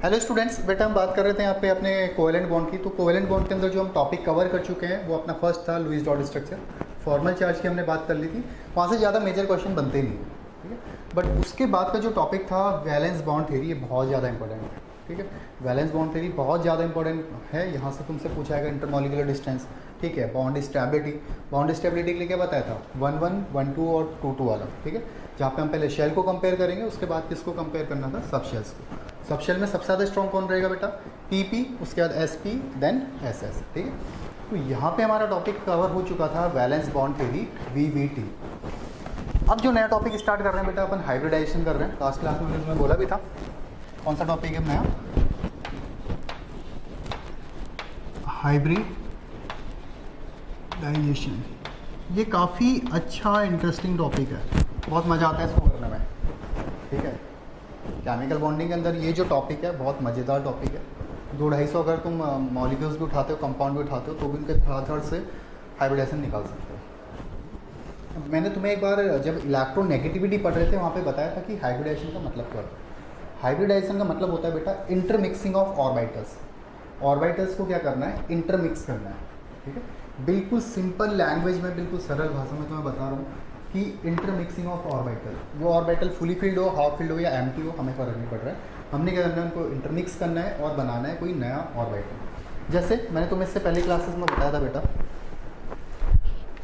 Hello students, बेटा हम बात कर रहे थे यहाँ पे अपने कोवेलेंट बॉन्ड की। तो कोवेलेंट बॉन्ड के अंदर जो हम टॉपिक कवर कर चुके हैं वो अपना फर्स्ट था Lewis dot structure. Formal charge की हमने बात कर ली थी, वहाँ से ज़्यादा मेजर क्वेश्चन बनते ही नहीं, ठीक है। बट उसके बाद का जो टॉपिक था वैलेंस बॉन्ड थ्योरी, ये बहुत ज़्यादा इंपॉर्टेंट है, ठीक है। वैलेंस बॉन्ड थ्योरी बहुत ज़्यादा इंपॉर्टेंट है। यहाँ से तुमसे पूछा जाएगा इंटरमॉलिक्यूलर डिस्टेंस, ठीक है। बॉन्ड स्टेबिलिटी के लिए क्या बताया था, 1-1, 1-2 और 2-2 वाला, ठीक है। जहाँ पे हम पहले शेल को कंपेयर करेंगे, उसके बाद किसको कंपेयर करना था, सब शेल्स को। सब शेल में सबसे ज़्यादा स्ट्रॉन्ग कौन रहेगा बेटा, PP, उसके बाद SP, देन SS, ठीक है। तो यहाँ पे हमारा टॉपिक कवर हो चुका था वैलेंस बॉन्ड थ्योरी, VBT। अब जो नया टॉपिक स्टार्ट कर रहे हैं बेटा, अपन हाइब्रिडाइजेशन कर रहे हैं। लास्ट क्लास में मैंने तुम्हें बोला भी था, कौन सा टॉपिक है नया, हाइब्रिडाइजेशन। ये काफ़ी अच्छा इंटरेस्टिंग टॉपिक है, बहुत मज़ा आता है इसको करने में, ठीक है। केमिकल बॉन्डिंग के अंदर ये जो टॉपिक है बहुत मज़ेदार टॉपिक है। 200-250 अगर तुम मॉलिक्यूल्स भी उठाते हो, कंपाउंड भी उठाते हो, तो भी उनके थर्ड से हाइब्रिडाइजेशन निकाल सकते हो। मैंने तुम्हें एक बार जब इलेक्ट्रोनेगेटिविटी पढ़ रहे थे वहाँ पे बताया था कि हाइब्रिडाइजेशन का मतलब क्या होता है। हाइब्रिडाइजेशन का मतलब होता है बेटा इंटरमिक्सिंग ऑफ ऑर्बिटल्स। ऑर्बिटल्स को क्या करना है, इंटरमिक्स करना है, ठीक है। बिल्कुल सिंपल लैंग्वेज में, बिल्कुल सरल भाषा में तुम्हें बता रहा हूँ कि इंटरमिक्सिंग ऑफ ऑर्बिटल, वो ऑर्बिटल फुली फिल्ड हो, हाफ फिल्ड हो या एम्प्टी हो, हमें फर्क नहीं पड़ रहा है। हमने क्या करना है, उनको इंटरमिक्स करना है और बनाना है कोई नया ऑर्बिटल। जैसे मैंने तुम्हें इससे पहले क्लासेस में बताया था बेटा,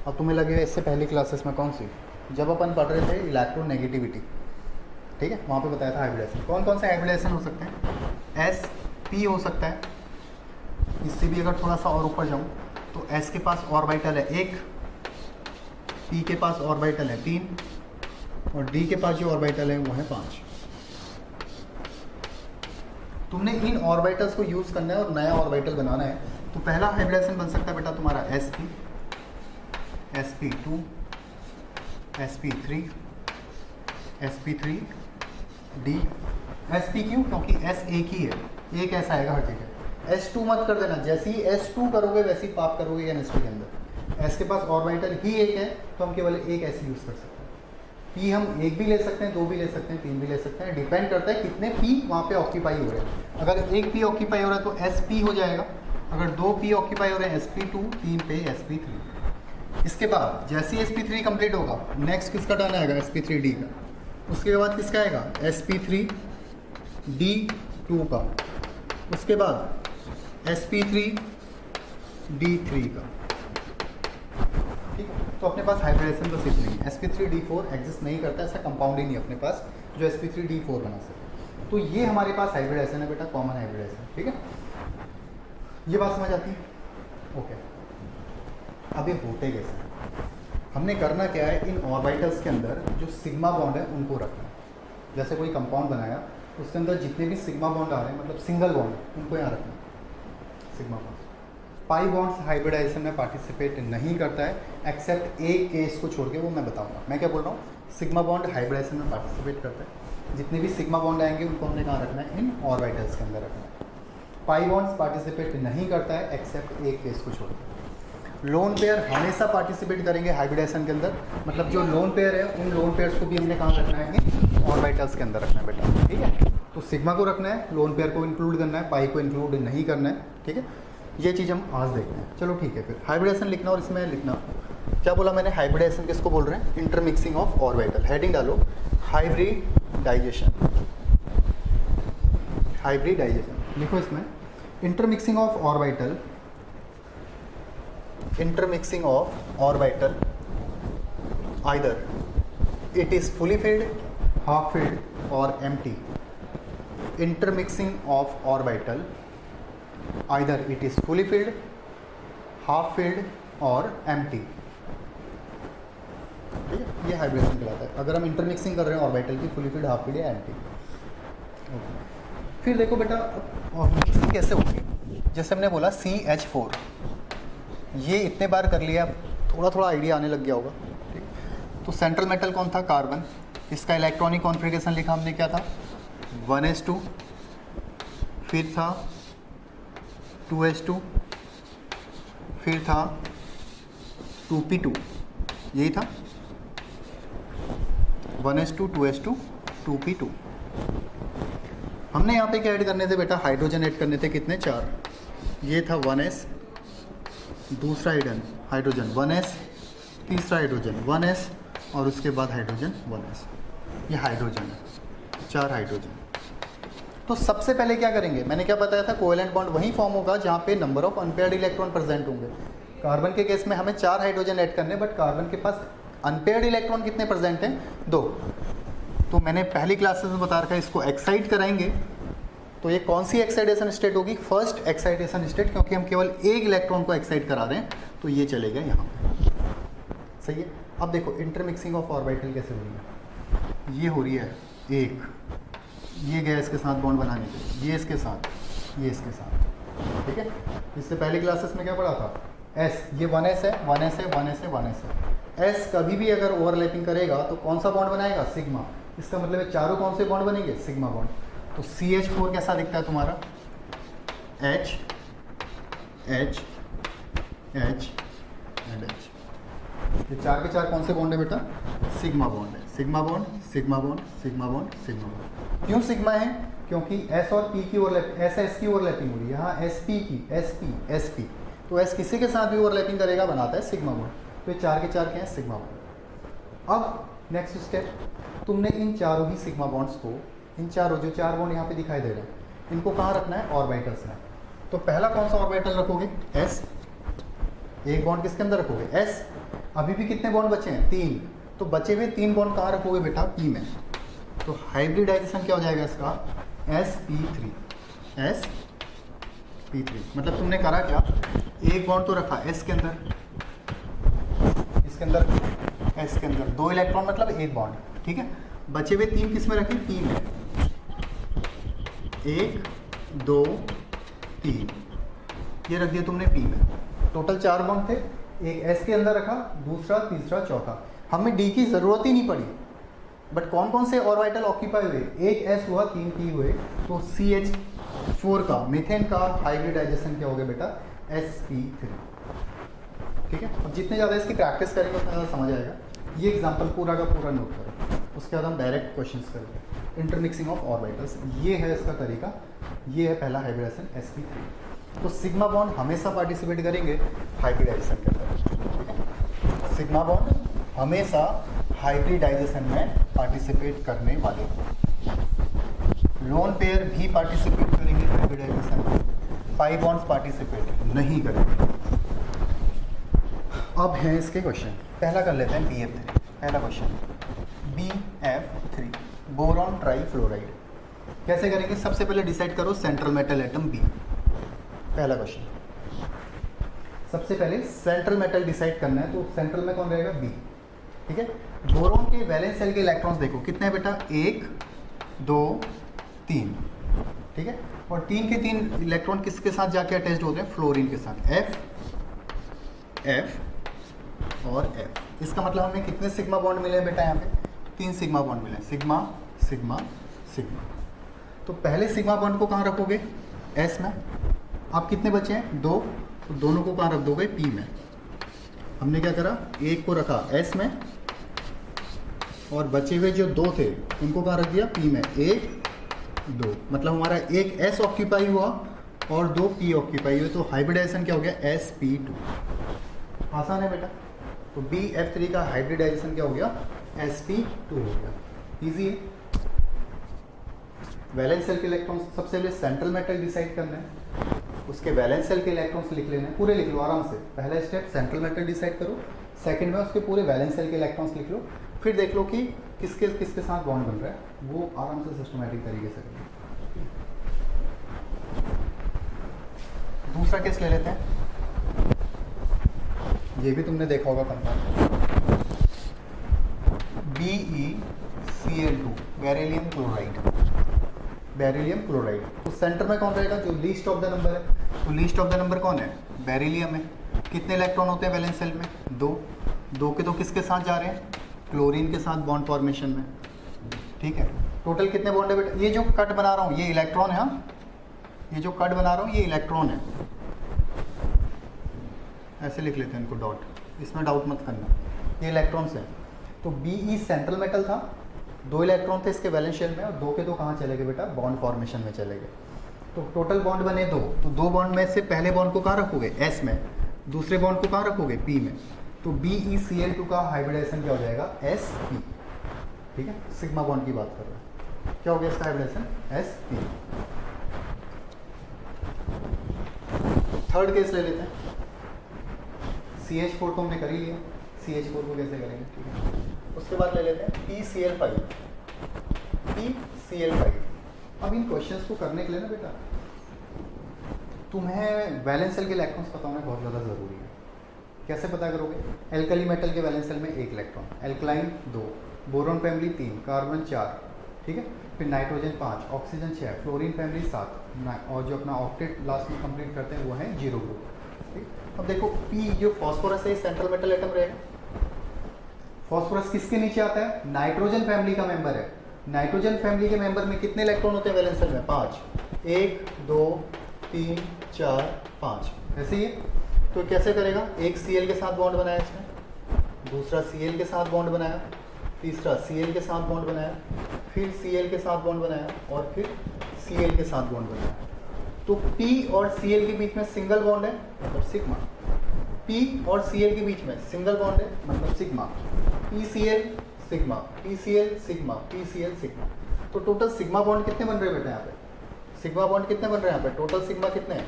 अब तुम्हें लगेगा इससे पहली क्लासेस में कौन सी, जब अपन पढ़ रहे थे इलेक्ट्रोनेगेटिविटी, ठीक है, वहाँ पे बताया था हाइब्रिडाइजेशन। कौन कौन से हाइब्रिडाइजेशन हो सकते हैं, SP हो सकता है। इससे भी अगर थोड़ा सा और ऊपर जाऊँ तो S के पास ऑर्बिटल है 1, P के पास ऑर्बिटल है 3 और D के पास जो ऑर्बिटल है वो है 5। तुमने इन ऑर्बिटल्स को यूज़ करना है और नया ऑर्बिटल बनाना है। तो पहला हाइब्रिडाइजेशन बन सकता है बेटा तुम्हारा SP, SP2, SP3, SP3, D, SP क्यों, क्योंकि S एक ही है, एक ऐसा आएगा हर जगह। S2 मत कर देना, जैसे ही S2 करोगे वैसे ही पाप करोगे केमिस्ट्री के अंदर। S के पास ऑर्बिटल ही एक है तो हम केवल एक ऐसे यूज़ कर सकते हैं। P हम एक भी ले सकते हैं, 2 भी ले सकते हैं, 3 भी ले सकते हैं, डिपेंड करता है कितने P वहाँ पे ऑक्यूपाई हो रहे हैं। अगर एक P ऑक्यूपाई हो रहा है तो SP हो जाएगा, अगर 2 P ऑक्यूपाई हो रहे हैं SP2, 3 पे SP3। इसके बाद जैसे ही SP3 कंप्लीट होगा, नेक्स्ट किसका टर्न आएगा, SP3D का। उसके बाद किसका आएगा, SP3D2 का। उसके बाद SP3D3 का, ठीक है। तो अपने पास हाइब्रिडाइजेशन का सिर्फ नहीं, SP3D4 एग्जिस्ट नहीं करता, ऐसा कंपाउंड ही नहीं अपने पास जो SP3D4 बना सके। तो ये हमारे पास हाइब्रिडाइजेशन है बेटा, कॉमन हाइब्रिडाइजेशन, ठीक है। ये बात समझ आती है, ओके। अब ये होते कैसे, हमने करना क्या है, इन ऑर्बिटल्स के अंदर जो सिग्मा बॉन्ड है उनको रखना है। जैसे कोई कंपाउंड बनाया, उसके अंदर जितने भी सिग्मा बॉन्ड आ रहे हैं, मतलब सिंगल बॉन्ड, उनको यहाँ रखना है, sigma bond. Pi bonds hybridisation में पार्टिसिपेट नहीं करता है, एक्सेप्ट एक केस को छोड़ के, वो मैं बताऊंगा। मैं क्या बोल रहा हूँ, सिग्मा बॉन्ड हाइब्रिडाइजेशन में पार्टिसिपेट करता है। जितने भी सिग्मा बॉन्ड आएंगे उनको हमने कहाँ रखना है, इन ऑर्बिटल्स के अंदर रखना है। पाई बॉन्ड्स पार्टिसिपेट नहीं करता है, एक्सेप्ट एक केस को छोड़ के। लोन पेयर हमेशा पार्टिसिपेट करेंगे हाइब्रिडाइजेशन के अंदर, मतलब जो लोन पेयर है उन लोन पेयर्स को भी हमने कहाँ रखना है, ऑर्बिटल्स के अंदर रखना है बेटा, ठीक है। तो सिग्मा को रखना है, लोन पेयर को इंक्लूड करना है, पाई को इंक्लूड नहीं करना है, ठीक है। ये चीज़ हम आज देखते हैं, चलो ठीक है। फिर हाइब्रिडाइजेशन लिखना, और इसमें लिखना क्या बोला मैंने, हाइब्रिडाइजेशन किसको बोल रहे हैं, इंटरमिक्सिंग ऑफ ऑर्बिटल। हेडिंग डालो हाइब्रिडाइजेशन, हाइब्रिडाइजेशन लिखो इसमें, intermixing of orbital, intermixing of orbital, either it is fully filled, half filled or empty. Intermixing of orbital, either it is fully filled, half filled or empty. ठीक है, ये hybridisation कहलाता है। अगर हम इंटरमिक्सिंग कर रहे हैं ऑर्बिटल की, फुली फिल्ड, हाफ फिल्ड या एम्प्टी। फिर देखो बेटा मिक्सिंग कैसे होगी, जैसे हमने बोला CH4, ये इतने बार कर लिया, थोड़ा थोड़ा आइडिया आने लग गया होगा, ठीक। तो सेंट्रल मेटल कौन था, कार्बन। इसका इलेक्ट्रॉनिक कॉन्फ़िगरेशन लिखा हमने, क्या था, 1s2, फिर था 2s2, फिर था 2p2, यही था 1s2, 2s2, 2p2। हमने यहाँ पे क्या ऐड करने थे बेटा, हाइड्रोजन ऐड करने थे, कितने, 4। ये था 1s, दूसरा हाइड्रोजन 1s, तीसरा हाइड्रोजन 1s, और उसके बाद हाइड्रोजन 1s। ये हाइड्रोजन है, 4 हाइड्रोजन। तो सबसे पहले क्या करेंगे, मैंने क्या बताया था, कोवेलेंट बॉन्ड वहीं फॉर्म होगा जहाँ पे number of unpaired electron present होंगे। कार्बन के केस में हमें 4 हाइड्रोजन ऐड करने, बट कार्बन के पास अनपेयर्ड इलेक्ट्रॉन कितने प्रेजेंट हैं, 2। तो मैंने पहली क्लासेस में बता रखा है, इसको एक्साइट कराएंगे तो ये कौन सी एक्साइटेशन स्टेट होगी, फर्स्ट एक्साइटेशन स्टेट, क्योंकि हम केवल एक इलेक्ट्रॉन को एक्साइट करा रहे हैं, तो ये चलेगा यहाँ पे। सही है। अब देखो इंटरमिक्सिंग ऑफ ऑर्बिटल कैसे हो रही है, ये हो रही है एक, ये गया इसके साथ बॉन्ड बनाने के लिए, ये इसके साथ, ये इसके साथ, ठीक है। इससे पहले क्लासेस में क्या पढ़ा था, एस, ये 1s है, 1s है, 1s है, 1s है। एस कभी भी अगर ओवरलैपिंग करेगा तो कौन सा बॉन्ड बनाएगा, सिग्मा। इसका मतलब है चारों कौन से बॉन्ड बनेंगे, सिग्मा बॉन्ड। तो CH4 कैसा दिखता है तुम्हारा, H H H and H। ये 4 के 4 कौन से बॉन्ड है बेटा, सिग्मा बॉन्ड है। Sigma bond, sigma bond, sigma bond, sigma bond. क्यों सिग्मा है, क्योंकि S और P की ओवरलैपिंग, S की ओवरलैपिंग हो रही है, यहाँ SP की, SP। तो S किसी के साथ भी ओवरलैपिंग करेगा, बनाता है सिग्मा बॉन्ड। तो ये 4 के 4 क्या है, सिग्मा बॉन्ड। अब नेक्स्ट स्टेप, तुमने इन चारों ही सिग्मा बॉन्ड्स को, इन चारों जो 4 बॉन्ड यहाँ पे दिखाई दे रहे हैं, इनको कहाँ रखना है, ऑर्बिटल्स में। तो पहला कौन सा ऑर्बिटल रखोगे, S। एक बॉन्ड किसके अंदर रखोगे, S। अभी भी कितने बॉन्ड बचे हैं, 3। तो बचे हुए 3 बॉन्ड कहाँ रखोगे बेटा, P में। तो हाइब्रिडाइजेशन क्या हो जाएगा इसका, sp3, sp3। मतलब तुमने करा क्या, एक बॉन्ड तो रखा S के अंदर, इसके अंदर, S के अंदर 2 इलेक्ट्रॉन, मतलब एक बॉन्ड, ठीक है। बचे हुए 3 किस में रखे, P में। 1 2 3, ये रख दिया तुमने P में। टोटल 4 बॉन्ड थे, एक S के अंदर रखा, दूसरा, तीसरा, चौथा। हमें D की ज़रूरत ही नहीं पड़ी। बट कौन कौन से ऑर्बिटल ऑक्यूपाई हुए, एक S हुआ, 3 P हुए। तो CH4 का, मीथेन का हाइब्रिडाइजेशन क्या हो गया बेटा, sp3, ठीक है। अब जितने ज़्यादा इसकी प्रैक्टिस करेंगे उतना ज़्यादा समझ आएगा। ये एग्जाम्पल पूरा का पूरा नोट करो, उसके बाद हम डायरेक्ट क्वेश्चंस करेंगे। इंटरमिक्सिंग ऑफ ऑर्बिटल्स, ये है इसका तरीका, ये है पहला हाइब्रिडाइजेशन sp3। तो सिग्मा बॉन्ड हमेशा पार्टिसिपेट करेंगे हाइब्रिडाइजेशन के अंदर, ठीक है। सिग्मा बॉन्ड हमेशा हाइब्रिडाइजेशन में पार्टिसिपेट करने वाले को। लोन पेयर भी पार्टिसिपेट करेंगे हाइब्रिडाइजेशन में, 5 बॉन्ड्स पार्टिसिपेट नहीं करेंगे। अब हैं इसके क्वेश्चन, पहला कर लेते हैं BF3। पहला क्वेश्चन BF3, बोरॉन ट्राईफ्लोराइड। कैसे करेंगे, सबसे पहले डिसाइड करो सेंट्रल मेटल एटम B। पहला क्वेश्चन, सबसे पहले सेंट्रल मेटल डिसाइड करना है, तो सेंट्रल में कौन रहेगा, B, ठीक है। बोरॉन के वैलेंस सेल के इलेक्ट्रॉन्स देखो कितने हैं बेटा, 1 2 3, ठीक है। और 3 के 3 इलेक्ट्रॉन किसके साथ जाके अटैच्ड होते हैं, फ्लोरीन के साथ, F और F। इसका मतलब हमें कितने सिग्मा बॉन्ड मिले हैं बेटा, यहाँ पे 3 सिग्मा बॉन्ड मिले हैं, सिग्मा सिग्मा सिग्मा। तो पहले सिग्मा बॉन्ड को कहाँ रखोगे, S में। अब कितने बचे हैं, 2, तो दोनों को कहाँ रख दोगे, P में। हमने क्या करा, एक को रखा S में, और बचे हुए जो 2 थे उनको कहाँ रख दिया, P में। 1 2, मतलब हमारा एक S ऑक्यूपाई हुआ और 2 P ऑक्यूपाई हुए। तो हाइब्रिडाइजेशन क्या हो गया, sp2। आसान है बेटा। तो BF3 का हाइब्रिडाइजेशन क्या हो गया, sp2 हो गया। इजी है। वैलेंस सेल के इलेक्ट्रॉन्स सबसे पहले सेंट्रल मेटल डिसाइड करना है, उसके वैलेंस सेल के इलेक्ट्रॉन्स लिख लेना है, पूरे लिख लो आराम से। पहला स्टेप सेंट्रल मेटल डिसाइड करो, सेकंड में उसके पूरे वैलेंस सेल के इलेक्ट्रॉन्स लिख लो, फिर देख लो कि किसके किसके साथ बॉन्ड बन रहा है, वो आराम से सिस्टमैटिक तरीके से करो। दूसरा केस ले लेते हैं, ये भी तुमने देखा होगा compound, BeCl2, beryllium chloride. Beryllium chloride, तो सेंटर में कौन रहेगा, जो लीस्ट ऑफ द नंबर है। तो लीस्ट ऑफ द नंबर कौन है, बेरिलियम है। कितने इलेक्ट्रॉन होते हैं वैलेंस सेल में, 2। 2 के 2 किसके साथ जा रहे हैं, क्लोरीन के साथ बॉन्ड फॉर्मेशन में, ठीक है। टोटल कितने बॉन्ड है बेटा, ये जो कट बना रहा हूँ ये इलेक्ट्रॉन है, हाँ ये जो कट बना रहा हूँ ये इलेक्ट्रॉन है, ऐसे लिख लेते हैं इनको डॉट, इसमें डाउट मत करना, ये इलेक्ट्रॉन्स है। तो Be सेंट्रल मेटल था, 2 इलेक्ट्रॉन थे इसके वैलेंस शेल में और 2 के 2 कहाँ चले गए बेटा, बॉन्ड फॉर्मेशन में चले गए। तो टोटल बॉन्ड बने 2, तो 2 बॉन्ड में से पहले बॉन्ड को कहाँ रखोगे, S में, दूसरे बॉन्ड को कहाँ रखोगे, P में। तो BeCl2 का हाइब्रिडाइजेशन क्या हो जाएगा, Sp। ठीक है, सिग्मा बॉन्ड की बात कर रहे हैं, क्या हो गया इसका हाइब्रिडाइजेशन, Sp। थर्ड केस ले लेते हैं, CH4 तो हमने कर ही लिया, CH4 को कैसे करेंगे, ठीक है। उसके बाद ले लेते हैं PCl5। अब इन क्वेश्चंस को करने के लिए ना बेटा तुम्हें वैलेंस सेल के इलेक्ट्रॉन्स पता होना बहुत ज़्यादा ज़रूरी है। कैसे पता करोगे, एल्कली मेटल के वैलेंस सेल में 1 electron, alkaline 2, boron family 3, carbon 4, ठीक है, फिर नाइट्रोजन 5, ऑक्सीजन 6, फ्लोरीन फैमिली 7 और जो अपना ऑक्टेट लास्ट में कंप्लीट करते हैं वो है 0 ग्रुप। ठीक, अब देखो P जो फॉस्फोरस है सेंट्रल मेटल एटम रहेगा। फॉस्फोरस किसके नीचे आता है, नाइट्रोजन फैमिली का मेंबर है। नाइट्रोजन फैमिली के मेंबर में कितने इलेक्ट्रॉन होते हैं वैलेंस सेल में, 5, 1 2 3 4 5, ऐसे ही है। तो कैसे करेगा, एक Cl के साथ बॉन्ड बनाया इसने, दूसरा Cl के साथ बॉन्ड बनाया, तीसरा Cl के साथ बॉन्ड बनाया, फिर Cl के साथ बॉन्ड बनाया और फिर Cl के साथ बॉन्ड बनाया। तो P और Cl के बीच में सिंगल बॉन्ड है मतलब सिग्मा, P और Cl के बीच में सिंगल बॉन्ड है मतलब sigma, PCl sigma, PCl sigma, PCl sigma. तो टोटल सिग्मा बॉन्ड कितने बन रहे हैं बेटा यहाँ पे, सिग्मा बॉन्ड कितने बन रहे हैं यहाँ पे, टोटल सिग्मा कितने हैं,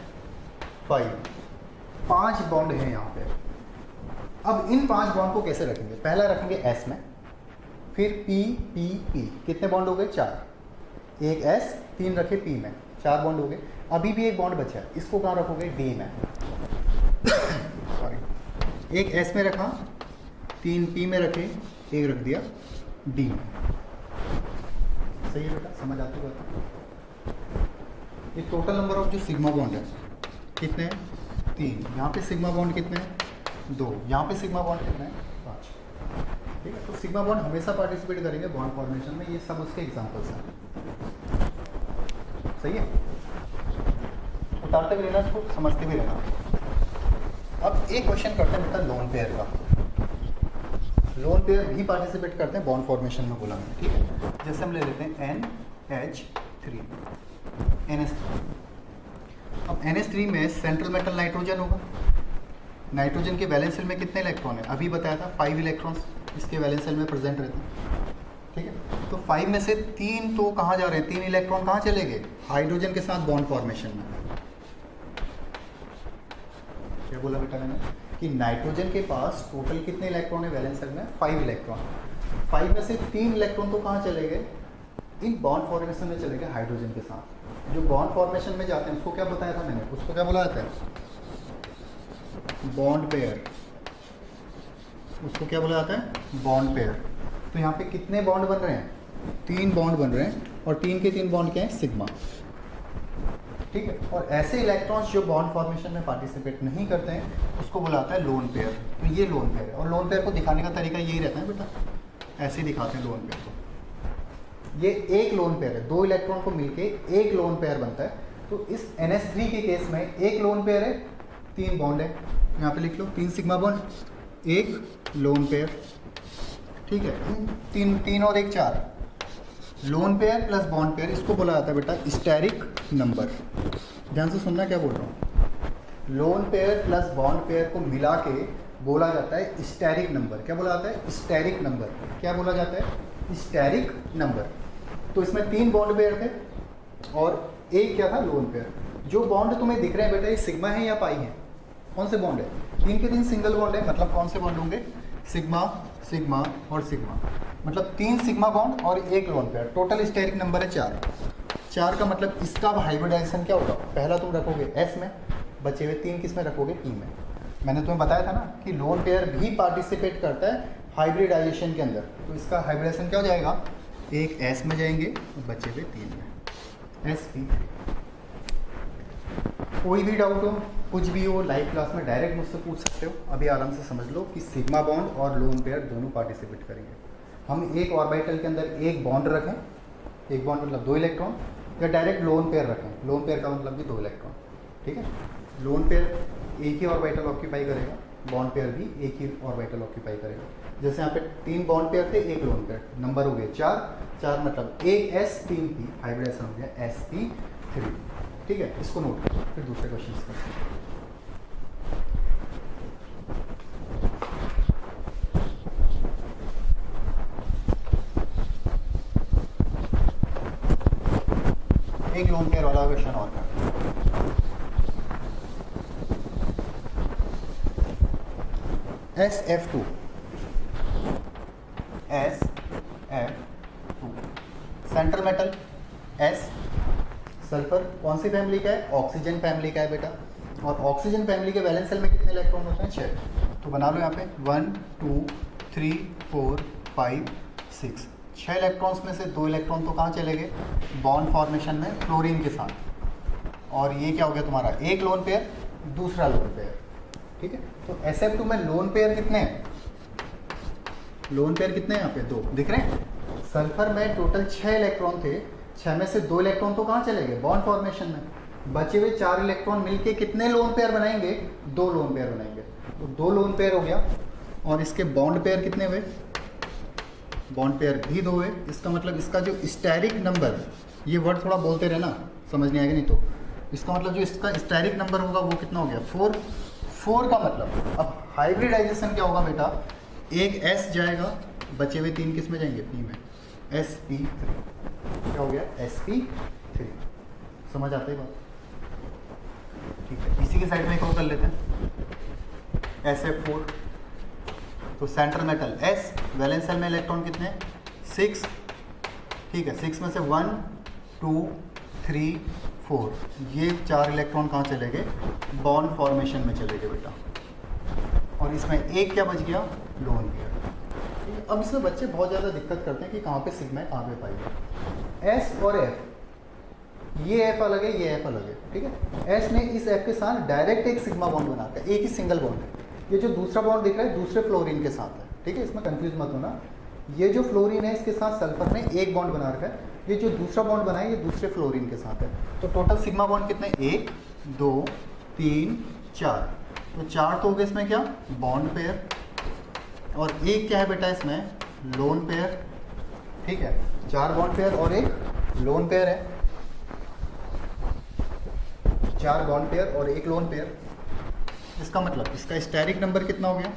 5 बॉन्ड हैं यहाँ पे। अब इन 5 बॉन्ड को कैसे रखेंगे, पहला रखेंगे S में, फिर P P P, कितने बॉन्ड हो गए, 4, एक S 3 रखे P में, 4 बॉन्ड हो गए। अभी भी एक बॉन्ड बचा है, इसको कहाँ रखोगे, D में सॉरी, एक S में रखा, 3 P में रखे, एक रख दिया D में। सही है बेटा, समझ आती बात। ये टोटल नंबर ऑफ जो सिग्मा बॉन्ड है कितने हैं, 3, यहाँ पे सिग्मा बॉन्ड कितने हैं, 2, यहाँ पे सिग्मा बॉन्ड कितने हैं, 5। ठीक है, तो सिग्मा बॉन्ड हमेशा पार्टिसिपेट करेंगे बॉन्ड फॉर्मेशन में, ये सब उसके एग्जांपल्स हैं। सही है, उतारते भी रहना इसको, समझते भी रहना। अब एक क्वेश्चन करते हैं बेटा लोन पेयर का। लोन पेयर भी पार्टिसिपेट करते हैं बॉन्ड फॉर्मेशन में, बोला मैंने, ठीक है। जैसे हम ले लेते हैं NH3, NH3। अब NH3 में सेंट्रल मेटल नाइट्रोजन होगा। नाइट्रोजन के वैलेंस सेल में कितने इलेक्ट्रॉन है, अभी बताया था 5 इलेक्ट्रॉन्स इसके वैलेंस सेल में प्रेजेंट रहते हैं। ठीक है, तो 5 में से 3 तो कहाँ जा रहे हैं, 3 इलेक्ट्रॉन कहाँ चले गए, हाइड्रोजन के साथ बॉन्ड फॉर्मेशन में। क्या बोला बेटा मैंने कि नाइट्रोजन के पास टोटल कितने इलेक्ट्रॉन है वैलेंस सेल में, 5 इलेक्ट्रॉन। 5 में से 3 इलेक्ट्रॉन तो कहाँ चले गए, इन बॉन्ड फॉर्मेशन में चले गए हाइड्रोजन के साथ। जो बॉन्ड फॉर्मेशन में जाते हैं उसको क्या बताया था मैंने, उसको क्या बोला जाता है, बॉन्ड पेयर। उसको क्या बोला जाता है, बॉन्ड पेयर। तो यहाँ पे कितने बॉन्ड बन रहे हैं, 3 बॉन्ड बन रहे हैं और 3 के 3 बॉन्ड क्या है, सिग्मा। ठीक है, और ऐसे इलेक्ट्रॉन्स जो बॉन्ड फॉर्मेशन में पार्टिसिपेट नहीं करते हैं उसको बुलाता है लोन पेयर। तो ये लोन पेयर है, और लोन पेयर को दिखाने का तरीका यही रहता है बेटा, ऐसे ही दिखाते हैं लोन पेयर को। ये एक लोन पेयर है, 2 इलेक्ट्रॉन को मिलके एक लोन पेयर बनता है। तो इस NH3 के केस में एक लोन पेयर है, 3 बॉन्ड है, यहाँ पे लिख लो 3 सिग्मा बॉन्ड, 1 लोन पेयर। ठीक है, 3 और 1 4, lone pair plus bond pair, इसको बोला जाता है बेटा स्टेरिक नंबर। ध्यान से सुनना क्या बोल रहा हूँ, lone pair plus bond pair को मिला के बोला जाता है स्टेरिक नंबर। क्या बोला जाता है, स्टेरिक नंबर। क्या बोला जाता है, स्टेरिक नंबर। तो इसमें 3 बॉन्ड पेयर थे और एक क्या था, लोन पेयर। जो बॉन्ड तुम्हें दिख रहे हैं बेटा ये सिग्मा है या पाई है, कौन से बॉन्ड है, 3 के 3 सिंगल बॉन्ड है, मतलब कौन से बॉन्ड होंगे, सिग्मा सिग्मा और सिग्मा, मतलब 3 सिग्मा बॉन्ड और 1 lone pair. Total steric number है 4 का मतलब इसका हाइब्रिडाइजेशन क्या होगा, पहला तुम रखोगे S में, बचे हुए 3 किस में रखोगे, P में। मैंने तुम्हें बताया था ना कि लोन पेयर भी पार्टिसिपेट करता है हाइब्रिडाइजेशन के अंदर। तो इसका हाइब्रिडाइजेशन क्या हो जाएगा, एक S में जाएंगे और बचे हुए 3 में, SP। कोई भी डाउट हो, कुछ भी हो, लाइव क्लास में डायरेक्ट मुझसे पूछ सकते हो। अभी आराम से समझ लो कि सिग्मा बॉन्ड और लोन पेयर दोनों पार्टिसिपेट करेंगे। हम एक ऑर्बिटल के अंदर एक बॉन्ड रखें, एक बॉन्ड मतलब 2 इलेक्ट्रॉन, या डायरेक्ट लोन पेयर रखें, लोन पेयर का मतलब भी 2 इलेक्ट्रॉन। ठीक है, लोन पेयर एक ही ऑर्बिटल ऑक्यूपाई करेगा, बॉन्ड पेयर भी एक ही ऑर्बिटल ऑक्यूपाई करेगा। जैसे यहाँ पे 3 बॉन्ड पेयर थे, एक लोन पेयर, नंबर हो गए 4, 4 मतलब AS3P, हाइब्रिडाइजेशन हो गया sp3। ठीक है, इसको नोट करो, फिर दूसरे क्वेश्चन करते हैं। एक लोन पेयर वाला क्वेश्चन और करते हैं। SF2 central metal S, sulphur कौन सी फैमिली का है? ऑक्सीजन फैमिली का है बेटा। और ऑक्सीजन फैमिली के वैलेंस सेल में कितने इलेक्ट्रॉन होते हैं? 6। तो बना लो यहाँ पे 1 2 3 4 5 6, 6 इलेक्ट्रॉन्स में से 2 इलेक्ट्रॉन तो कहाँ चले गए? बॉन्ड फॉर्मेशन में फ्लोरीन के साथ। और ये क्या हो गया तुम्हारा? एक लोन पेयर, दूसरा लोन पेयर। ठीक है, तो SF2 में लोन पेयर कितने हैं? लोन पेयर कितने हैं यहाँ पे? 2 दिख रहे हैं। सल्फर में टोटल 6 इलेक्ट्रॉन थे, 6 में से 2 इलेक्ट्रॉन तो कहाँ चले गए? बॉन्ड फॉर्मेशन में। बचे हुए 4 इलेक्ट्रॉन मिलके कितने लोन पेयर बनाएंगे? 2 लोन पेयर बनाएंगे। तो 2 लोन पेयर हो गया। और इसके बॉन्ड पेयर कितने हुए? बॉन्ड पेयर भी 2 हुए। इसका मतलब इसका जो स्टेरिक नंबर, ये वर्ड थोड़ा बोलते रहना, समझ नहीं आएगा नहीं तो। इसका मतलब जो इसका स्टेरिक नंबर होगा वो कितना हो गया? 4। 4 का मतलब अब हाइब्रिडाइजेशन क्या होगा बेटा? एक S जाएगा, बचे हुए 3 किस में जाएंगे? P में, sp3। क्या हो गया? sp3। समझ आता है बात? ठीक है, इसी के साइड में एक और कर लेते हैं, SF4। तो central metal S, valence shell में इलेक्ट्रॉन कितने? 6। ठीक है, 6 में से 1 2 3 4, ये 4 इलेक्ट्रॉन कहाँ चले गए? बॉन्ड फॉर्मेशन में चले गए बेटा। और इसमें एक क्या बच गया? Lone pair. अब इसमें बच्चे बहुत ज़्यादा दिक्कत करते हैं कि कहाँ पे सिग्मा है, कहाँ पे पाई है। S और F, ये F अलग है, ये F अलग है। ठीक है, S ने इस F के साथ डायरेक्ट एक सिग्मा बॉन्ड बना रखा है, एक ही सिंगल बॉन्ड है। ये जो दूसरा बॉन्ड दिख रहा है दूसरे फ्लोरीन के साथ है। ठीक है, इसमें कंफ्यूज मत होना। ये जो फ्लोरीन है इसके साथ सल्फर ने एक बॉन्ड बना रखा है। ये जो दूसरा बॉन्ड बना है ये दूसरे फ्लोरीन के साथ है। तो टोटल सिग्मा बॉन्ड कितने? 1 2 3 4। तो 4 तो हो गए इसमें क्या? Bond pair. और एक क्या है बेटा इसमें? Lone pair. ठीक है, 4 बॉन्ड पेयर और एक लोन पेयर है। 4 बॉन्ड पेयर और एक लोन पेयर। इसका मतलब इसका स्टेरिक नंबर कितना हो गया?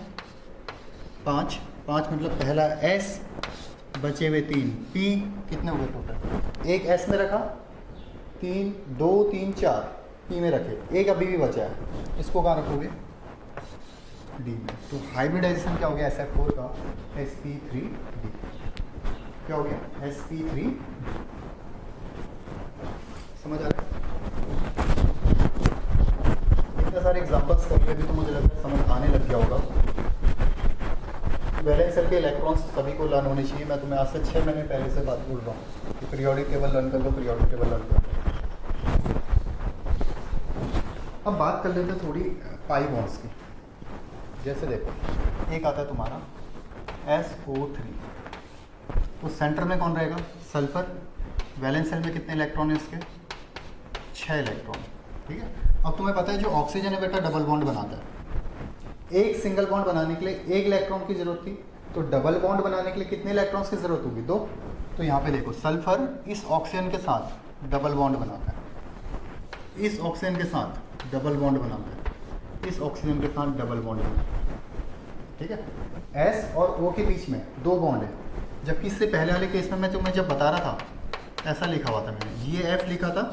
5। 5 मतलब पहला S, बचे हुए 3 P, कितने हो गए टोटल? एक S में रखा, 3 2 3 4 P में रखे, एक अभी भी बचा है, इसको कहाँ रखोगे? D में। तो हाइब्रिडाइजेशन क्या हो गया SF4 का? sp3d। क्या हो गया? sp3। समझ आ रहा है? इतने सारे एग्जांपल्स करके भी तो मुझे लगता है समझ आने लग गया होगा। वैलेंस सेल के इलेक्ट्रॉन्स सभी को लर्न होने चाहिए। मैं तुम्हें आज से 6 महीने पहले से बात बोल रहा हूँ कि पीरियोडिक टेबल लर्न कर लो, पीरियोडिक टेबल लर्न कर लो। अब बात कर लेते हैं थोड़ी पाई बॉन्ड्स की। जैसे देखो, एक आता है तुम्हारा SO3, तो सेंटर में कौन रहेगा? सल्फर। वैलेंस सेल में कितने इलेक्ट्रॉन है इसके? 6 इलेक्ट्रॉन। ठीक है, अब तुम्हें पता है जो ऑक्सीजन है बेटा डबल बॉन्ड बनाता है। एक सिंगल बॉन्ड बनाने के लिए 1 इलेक्ट्रॉन की जरूरत थी, तो डबल बॉन्ड बनाने के लिए कितने इलेक्ट्रॉन्स की जरूरत होगी? 2। तो यहाँ पे देखो, सल्फर इस ऑक्सीजन के साथ डबल बॉन्ड बनाता है, इस ऑक्सीजन के साथ डबल बॉन्ड बनाता है, इस ऑक्सीजन के साथ डबल बॉन्ड बनाता है। ठीक है, S और O के बीच में 2 बॉन्ड है, जबकि इससे पहले वाले केस में मैं तुम्हें जब बता रहा था ऐसा लिखा हुआ था मैंने, ये F लिखा था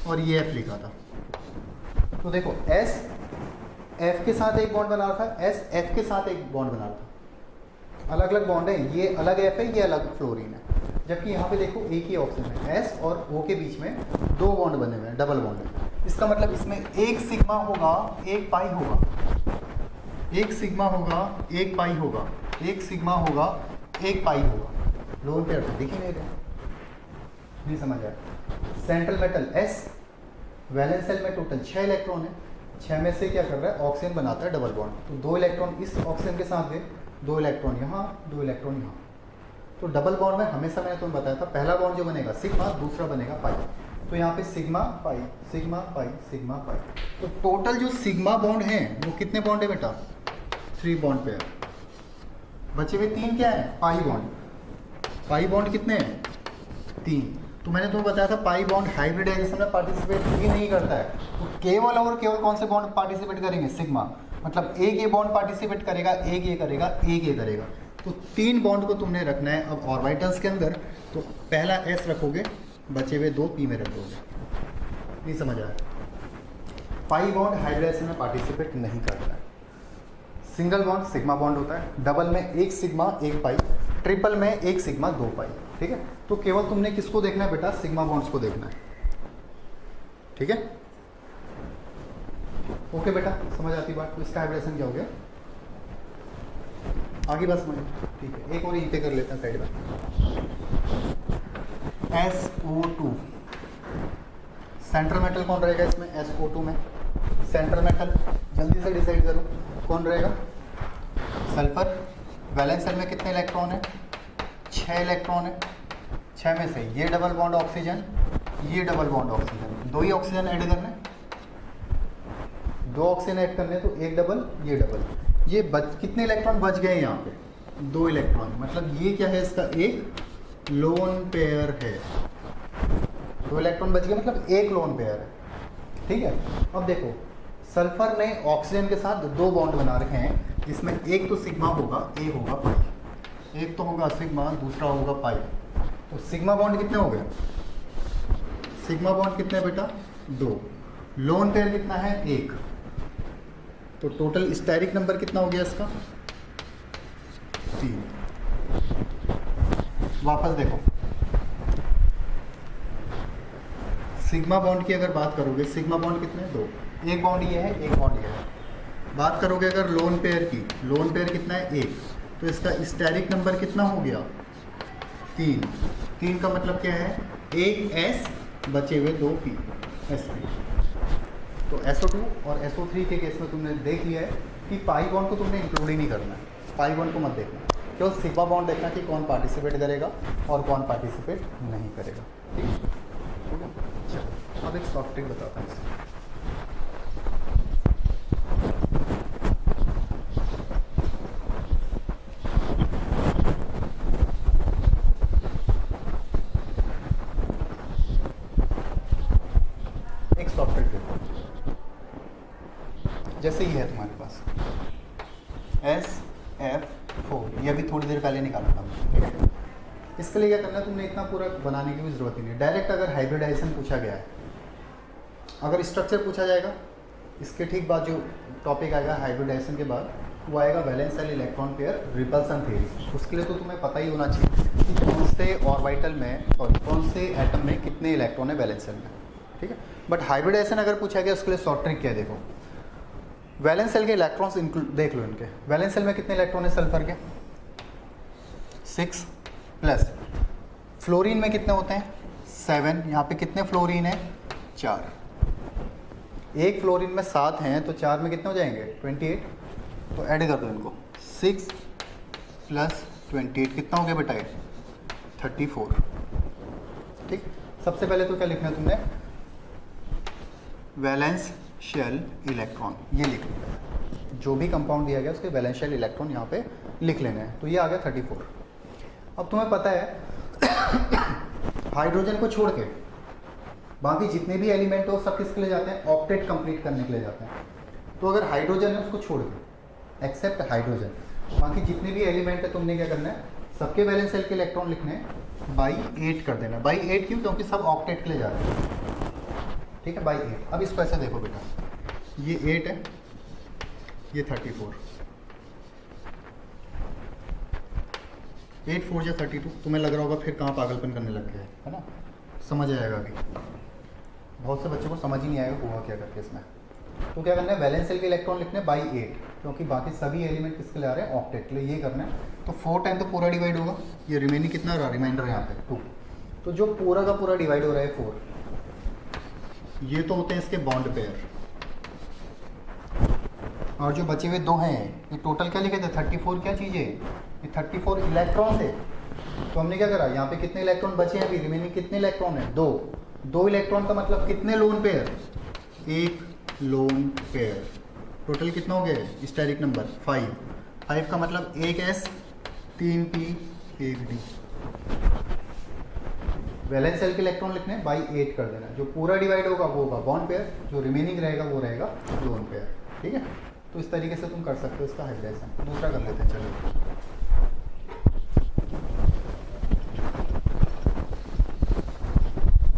और ये F लिखा था। तो देखो, S F के साथ एक बॉन्ड बना रहा था, S F के साथ एक बॉन्ड बना रहा था। अलग अलग बॉन्ड है, ये अलग F है, ये अलग फ्लोरीन है। जबकि यहाँ पे देखो एक ही ऑक्सीजन है, S और O के बीच में 2 बॉन्ड बने हुए हैं, डबल बॉन्ड है। इसका मतलब इसमें एक सिग्मा होगा, एक पाई होगा, एक सिग्मा होगा, एक पाई होगा, एक सिग्मा होगा, एक पाई होगा। लोन पेयर तो दिख ही नहीं रहे, नहीं समझ आया। Central metal S, valence shell में टोटल 6 इलेक्ट्रॉन है, 6 में से क्या कर रहा है? ऑक्सीजन बनाता है डबल बॉन्ड। तो 2 इलेक्ट्रॉन इस ऑक्सीजन के साथ गए, 2 इलेक्ट्रॉन यहाँ, 2 इलेक्ट्रॉन यहाँ। तो डबल बॉन्ड में हमेशा मैंने तुम्हें बताया था, पहला बॉन्ड जो बनेगा सिग्मा, दूसरा बनेगा पाई। तो यहाँ पे sigma pi, sigma pi, sigma pi. तो टोटल जो सिग्मा बॉन्ड है वो कितने बॉन्ड है बेटा? 3 बॉन्ड पेयर। बचे हुए 3 क्या है, पाई बॉन्ड। पाई बॉन्ड कितने हैं, 3। तो मैंने तुम्हें बताया था पाई बॉन्ड हाइब्रिडाइजेशन में पार्टिसिपेट ही नहीं करता है। तो केवल और केवल कौन से बॉन्ड पार्टिसिपेट करेंगे, सिग्मा। मतलब एक ये बॉन्ड पार्टिसिपेट करेगा, एक ये करेगा, एक ये करेगा। तो 3 बॉन्ड को तुमने रखना है अब ऑर्बिटल्स के अंदर। तो पहला S रखोगे, बचे हुए 2 P में रख दोगे। नहीं समझ आया? पाई बॉन्ड हाइब्रिडाइजेशन में पार्टिसिपेट नहीं करता है। सिंगल बॉन्ड सिग्मा बॉन्ड होता है, डबल में 1 सिग्मा 1 पाई, ट्रिपल में 1 सिग्मा 2 पाई। ठीक है, तो केवल तुमने किसको देखना है बेटा, सिग्मा बॉन्ड्स को देखना है। ठीक है, ओके बेटा, समझ आती बात? तो इसका हाइब्रिडेशन क्या हो गया, आगे बात समझ। ठीक है, एक और यहीं पे कर लेते हैं साइड में। SO2 सेंट्रल मेटल कौन रहेगा इसमें, SO2 में सेंट्रल मेटल, जल्दी से डिसाइड करो कौन रहेगा, सल्फर। वैलेंस शेल में कितने इलेक्ट्रॉन है, 6 इलेक्ट्रॉन है। 6 में से ये डबल बॉन्ड ऑक्सीजन, ये डबल बॉन्ड ऑक्सीजन, 2 ही ऑक्सीजन ऐड करने, 2 ऑक्सीजन ऐड करने, तो एक डबल ये डबल। ये कितने इलेक्ट्रॉन बच गए यहाँ पे, 2 इलेक्ट्रॉन। मतलब ये क्या है, इसका एक लोन पेयर है। 2 इलेक्ट्रॉन बच गए मतलब एक लोन पेयर है। ठीक है, अब देखो सल्फर ने ऑक्सीजन के साथ 2 बॉन्ड बना रखे हैं, जिसमें एक तो सिग्मा होगा, एक होगा पाई। एक तो होगा सिग्मा, दूसरा होगा पाई। तो सिग्मा बॉन्ड कितने हो गए, सिग्मा बॉन्ड कितने बेटा, 2। लोन पेयर कितना है, 1। तो टोटल स्टेरिक नंबर कितना हो गया इसका, 3। वापस देखो, सिग्मा बॉन्ड की अगर बात करोगे, सिग्मा बॉन्ड कितने, 2। एक बॉन्ड ये है, एक बॉन्ड ये है। बात करोगे अगर लोन पेयर की, लोन पेयर कितना है, 1। तो इसका स्टेरिक नंबर कितना हो गया, 3। 3 का मतलब क्या है, 1 S बचे हुए 2 P, sp। तो SO2 और SO3 के केस में तुमने देख लिया है कि पाई बॉन्ड को तुमने इंक्लूड ही नहीं करना है। पाई बॉन्ड को मत देखना, केवल सिग्मा बॉन्ड देखना कि कौन पार्टिसिपेट करेगा और कौन पार्टिसिपेट नहीं करेगा। ठीक है, चलो अब एक सॉफ्ट ट्रिक बताता हूँ इससे। एक सॉफ्ट ट्रिक देखो, जैसे ये है तुम्हारे पास SF4, ये अभी थोड़ी देर पहले निकाला था। ठीक है, इसके लिए क्या करना है, तुमने इतना पूरा बनाने की भी जरूरत ही नहीं। डायरेक्ट अगर हाइब्रिडाइजेशन पूछा गया है, अगर स्ट्रक्चर पूछा जाएगा, इसके ठीक बाद जो टॉपिक आएगा हाइब्रिडाइजेशन के बाद, वो आएगा valence shell electron pair repulsion theory. उसके लिए तो तुम्हें पता ही होना चाहिए कि कौन से ऑर्बिटल में, सॉरी कौन से एटम में कितने इलेक्ट्रॉन है वैलेंस शेल में। ठीक है, बट हाइब्रिडाइजेशन अगर पूछा गया उसके लिए शॉर्ट ट्रिक क्या है, देखो वैलेंस शेल के इलेक्ट्रॉन्स देख लो इनके। वैलेंस शेल में कितने इलेक्ट्रॉन है सल्फर के, 6 प्लस फ्लोरीन में कितने होते हैं, 7। यहाँ पे कितने फ्लोरीन है, 4। एक फ्लोरीन में 7 हैं तो 4 में कितने हो जाएंगे, 28। तो ऐड कर दो इनको, 6 प्लस 28 कितना हो गया बेटा, 34। ठीक, सबसे पहले तो क्या लिखना है तुमने, वैलेंस शेल इलेक्ट्रॉन, ये लिख लेना। जो भी कंपाउंड दिया गया उसके वैलेंस शेल इलेक्ट्रॉन यहाँ पे लिख लेना है। तो ये आ गया 34। अब तुम्हें पता है हाइड्रोजन को छोड़ के बाकी जितने भी एलिमेंट हो सब किसके लिए जाते हैं, ऑक्टेट कंप्लीट करने के लिए जाते हैं। तो अगर हाइड्रोजन है उसको छोड़ के, एक्सेप्ट हाइड्रोजन, बाकी जितने भी एलिमेंट है तुमने क्या करना है, सबके वैलेंस शेल के इलेक्ट्रॉन लिखने हैं, बाई 8 कर देना। बाई 8 क्यों, क्योंकि सब ऑक्टेट के लिए जा रहे हैं। ठीक है, बाई 8। अब इसको ऐसे देखो बेटा, ये 8 है, ये 34, 8 4 या 32। तुम्हें लग रहा होगा फिर कहाँ पागलपन करने लग गया है ना, समझ आएगा अभी। बहुत से बच्चों को समझ ही नहीं आएगा हुआ क्या करके इसमें। तो क्या करना है, वैलेंस शेल के इलेक्ट्रॉन लिखने हैं बाई 8, क्योंकि बाकी सभी एलिमेंट किसके लिए आ रहे हैं, ऑक्टेट के लिए। ये करना है तो 4 टाइम तो पूरा डिवाइड होगा, ये रिमेनिंग कितना रहा, रिमाइंडर यहाँ पे 2। तो जो पूरा का पूरा डिवाइड हो रहा है 4, ये तो होते हैं इसके बॉन्ड पेयर, और जो बचे हुए 2 हैं, ये टोटल क्या लिखे थे, 34 क्या चीज़ है, ये 34 इलेक्ट्रॉन थे। तो हमने क्या करा, यहाँ पे कितने इलेक्ट्रॉन बचे हैं अभी, रिमेनिंग कितने इलेक्ट्रॉन है, 2 इलेक्ट्रॉन का मतलब कितने lone pair, 1 lone pair. Total कितना हो गया, स्टेरिक नंबर 5 का मतलब 1 S 3p 1d। Valence shell के इलेक्ट्रॉन लिखने बाई 8 कर देना, जो पूरा डिवाइड होगा वो होगा बॉन्ड पेयर, जो रिमेनिंग रहेगा वो रहेगा लोन पेयर। ठीक है, तो इस तरीके से तुम कर सकते हो इसका हाइब्रिडाइजेशन। दूसरा कर लेते हैं, चलो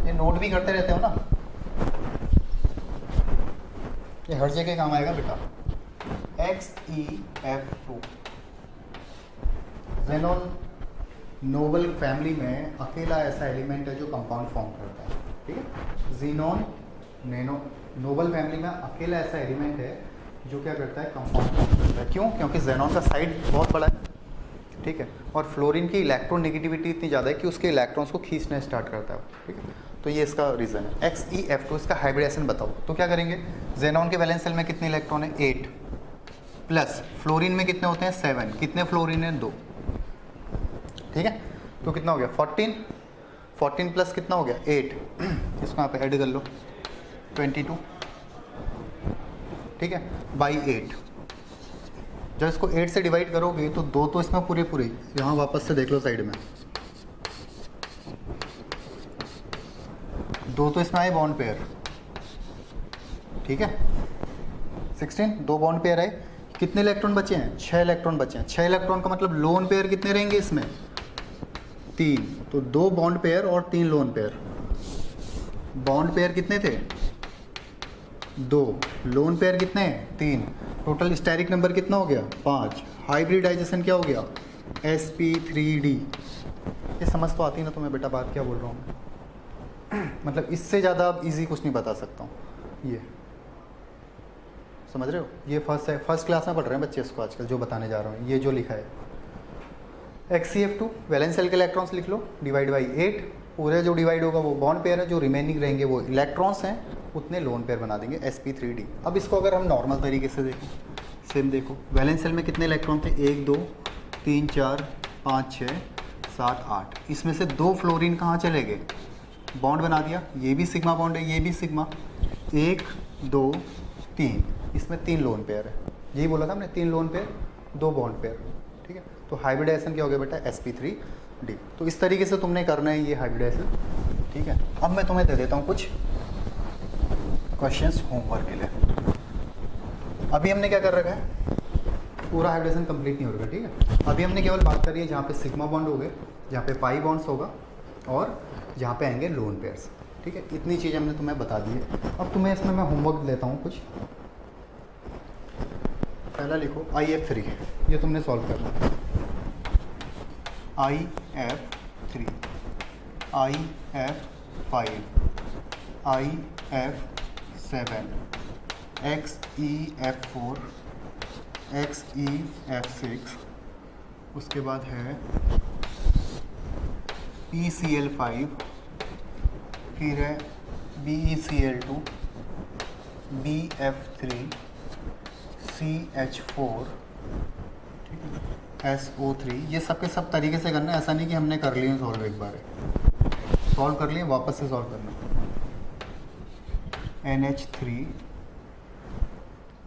ये नोट भी करते रहते हो ना, ये हर जगह काम आएगा बेटा। XeF2 ज़ेनॉन नोबल फैमिली में अकेला ऐसा एलिमेंट है जो कंपाउंड फॉर्म करता है। ठीक है, ज़ीनॉन नोबल फैमिली में अकेला ऐसा एलिमेंट है जो क्या करता है, कंपाउंड फॉर्म करता है। क्यों? क्योंकि ज़ेनॉन का साइड बहुत बड़ा है। ठीक है, और फ्लोरीन की इलेक्ट्रोनेगेटिविटी इतनी ज़्यादा है कि उसके इलेक्ट्रॉन्स को खींचना स्टार्ट करता है। ठीक है, तो ये इसका रीज़न है। XeF2 इसका हाइब्रिडेशन बताओ, तो क्या करेंगे, ज़ेनॉन के वैलेंस सेल में कितने इलेक्ट्रॉन है, 8, प्लस फ्लोरीन में कितने होते हैं, 7। कितने फ्लोरीन है, 2। ठीक है, तो कितना हो गया, 14 प्लस कितना हो गया, 8। इसको यहाँ पे ऐड कर लो, 22। ठीक है, बाई 8। जब इसको 8 से डिवाइड करोगे तो 2 तो इसमें पूरे पूरे, यहाँ वापस से देख लो साइड में, 2 तो इसमें आए बॉन्ड पेयर। ठीक है, 16, 2 बॉन्ड पेयर आए। कितने इलेक्ट्रॉन बचे हैं, 6 इलेक्ट्रॉन बचे हैं। 6 इलेक्ट्रॉन का मतलब लोन पेयर कितने रहेंगे इसमें, 3। तो 2 बॉन्ड पेयर और 3 लोन पेयर। बॉन्ड पेयर कितने थे, 2। लोन पेयर कितने हैं, 3। टोटल स्टेरिक नंबर कितना हो गया, 5। हाइब्रिडाइजेशन क्या हो गया, sp3d। ये समझ तो आती ना तुम्हें बेटा, बात क्या बोल रहा हूँ मैं। मतलब इससे ज़्यादा इजी कुछ नहीं बता सकता हूँ। ये समझ रहे हो, ये फर्स्ट क्लास में पढ़ रहे हैं बच्चे इसको आजकल, जो बताने जा रहा हूँ। ये जो लिखा है XeF2 वैलेंस सेल के इलेक्ट्रॉन्स लिख लो, डिवाइड बाई 8। पूरे जो डिवाइड होगा वो बॉन्ड पेयर है, जो रिमेनिंग रहेंगे वो इलेक्ट्रॉन्स हैं, उतने लोन पेयर बना देंगे, sp3d। अब इसको अगर हम नॉर्मल तरीके से देखें, सेम देखो, वैलेंस सेल में कितने इलेक्ट्रॉन थे, 1 2 3 4 5 6 7 8। इसमें से 2 फ्लोरीन कहाँ चले गए, बॉन्ड बना दिया। ये भी सिग्मा बॉन्ड है, ये भी सिग्मा, 1 2 3। इसमें 3 लोन पेयर है, यही बोला था हमने, 3 लोन पेयर 2 बॉन्ड पेयर। ठीक है, तो हाइब्रिडाइजेशन क्या हो गया बेटा, sp3d। तो इस तरीके से तुमने करना है ये हाइब्रिडाइजेशन। ठीक है, अब मैं तुम्हें दे देता हूँ कुछ क्वेश्चंस होमवर्क के लिए। अभी हमने क्या कर रखा है, पूरा हाइब्रिडेशन कंप्लीट नहीं हो रहा। ठीक है, अभी हमने केवल बात करी है जहाँ पे सिग्मा बॉन्ड हो गए, जहाँ पे पाई बॉन्ड्स होगा, और जहाँ पे आएंगे लोन पेयर्स। ठीक है, इतनी चीज़ें हमने तुम्हें बता दी है। अब तुम्हें इसमें मैं होमवर्क देता हूँ कुछ। पहला लिखो IF3, ये तुमने सॉल्व करना है। IF3, IF5, IF7, XeF4, XeF6, उसके बाद है PCl5, फिर है BeCl2, BF3, CH4, ठीक है, SO3। ये सब के सब तरीके से करना है, ऐसा नहीं कि हमने कर लिए सॉल्व, एक बार सॉल्व कर लिए वापस से सॉल्व करना। NH3,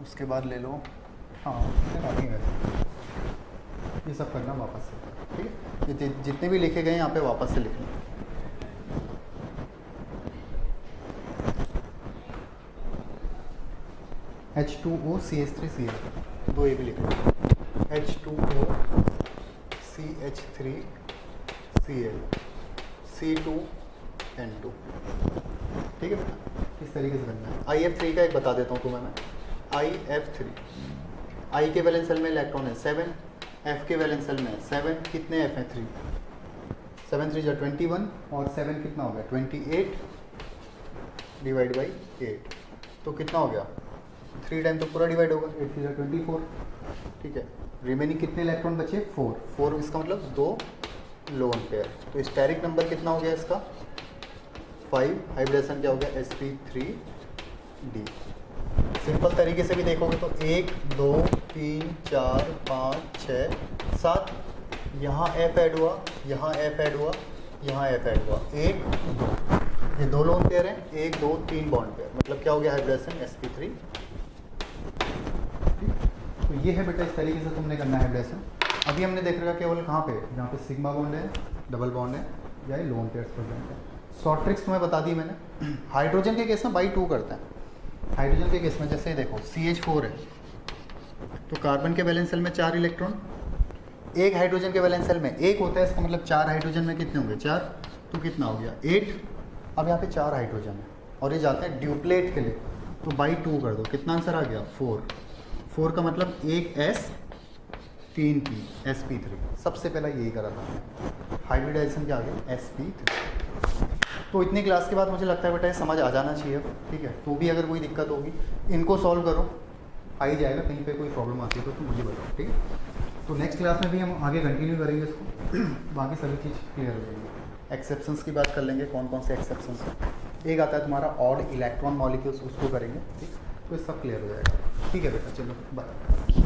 उसके बाद ले लो, हाँ बाकी वैसे ये सब करना वापस से। ठीक है, ये जितने भी लिखे गए यहाँ पे वापस से लिखना। H2O CH3Cl, 2 ये भी लिखना, H2O CH3Cl, C2N2। ठीक है बेटा, इस तरीके से करना है। IF3 का एक बता देता हूँ तुम्हें मैं। IF3, I के वैलेंस सेल में इलेक्ट्रॉन है 7, F के वैलेंस सेल में 7। कितने F हैं, 3। 7 3 21, और 7 कितना हो गया, 28 डिवाइड बाई 8। तो कितना हो गया, 3 टाइम तो पूरा डिवाइड होगा, 8 3 24। ठीक है, रिमेनिंग कितने इलेक्ट्रॉन बचे, 4। इसका मतलब 2 लोन पेयर। तो स्टेरिक नंबर कितना हो गया इसका, 5। हाइब्रिडेशन क्या हो गया, sp3d। सिंपल तरीके से भी देखोगे तो 1 2 3 4 5 6 7, यहाँ F ऐड हुआ, यहाँ F ऐड हुआ, यहाँ F ऐड हुआ, 1 2। ये 2 लोन पेयर हैं, 1 2 3 बॉन्ड पेयर, मतलब क्या हो गया हाइब्रिडेशन, sp3। तो ये है बेटा, इस तरीके से तुमने करना है हाइब्रिडेशन। अभी हमने देख रखा केवल कहाँ पे, जहाँ पे सिग्मा बॉन्ड है, डबल बॉन्ड है, या ये लोन पेयर्स प्रेजेंट है। शॉर्ट ट्रिक्स तुम्हें बता दी मैंने। हाइड्रोजन के केस में बाई 2 करते हैं। हाइड्रोजन के केस में जैसे देखो CH4 है, तो कार्बन के वैलेंस सेल में 4 इलेक्ट्रॉन, एक हाइड्रोजन के वैलेंस सेल में 1 होता है, इसका मतलब 4 हाइड्रोजन में कितने होंगे, 4, तो कितना हो गया 8। अब यहाँ पे 4 हाइड्रोजन है और ये जाते हैं ड्यूप्लेट के लिए, तो बाई 2 कर दो, कितना आंसर आ गया 4 का मतलब 1 S 3 P sp3। सबसे पहला यही करा था, हाइब्रिडाइजेशन क्या आ गया sp3। तो इतनी क्लास के बाद मुझे लगता है बेटा ये समझ आ जाना चाहिए, ठीक है। तो भी अगर कोई दिक्कत होगी इनको सॉल्व करो, आ ही जाएगा। कहीं पे कोई प्रॉब्लम आती है तो मुझे बताओ, ठीक है। तो नेक्स्ट क्लास में भी हम आगे कंटिन्यू करेंगे इसको, बाकी सभी चीज़ क्लियर हो जाएगी। एक्सेप्शंस की बात कर लेंगे, कौन कौन से एक्सेप्शंस हैं। एक आता है तुम्हारा ऑड इलेक्ट्रॉन मॉलिक्यूल्स, उसको करेंगे, ठीक। तो ये सब क्लियर हो जाएगा, ठीक है बेटा, चलो बाय।